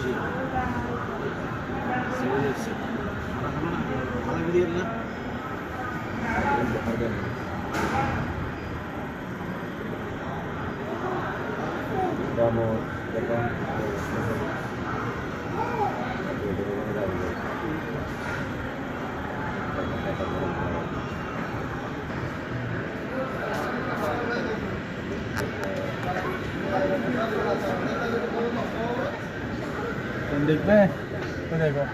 G seven x ভালো video না Vamos, perdón. দেখবে দেখো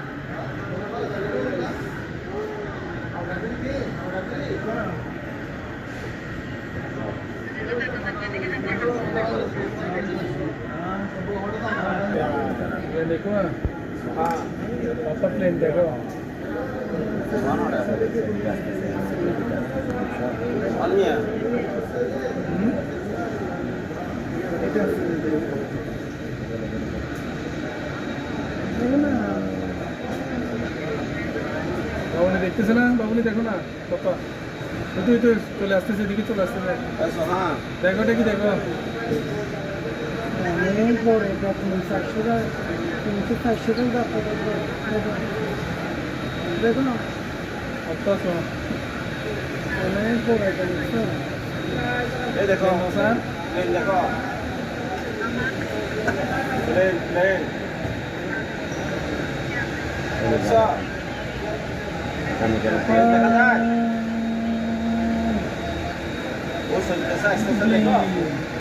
देखो प्लेन देखो বাবুনি দেখতেছে না বাবুনি দেখো না কত তুই তো চলে আসতেছে এদিকে চলে আসতেছে দেখো দেখি দেখো অনেক বড় এটা 300 টাকা দেখো না আচ্ছা অনেক বড় এটা দেখছো এই দেখো স্যার প্লেন দেখো প্লেন প্লেন দেখছো প্লেন দেখা যায় ও সব দেখা আস্তে আস্তে দেখো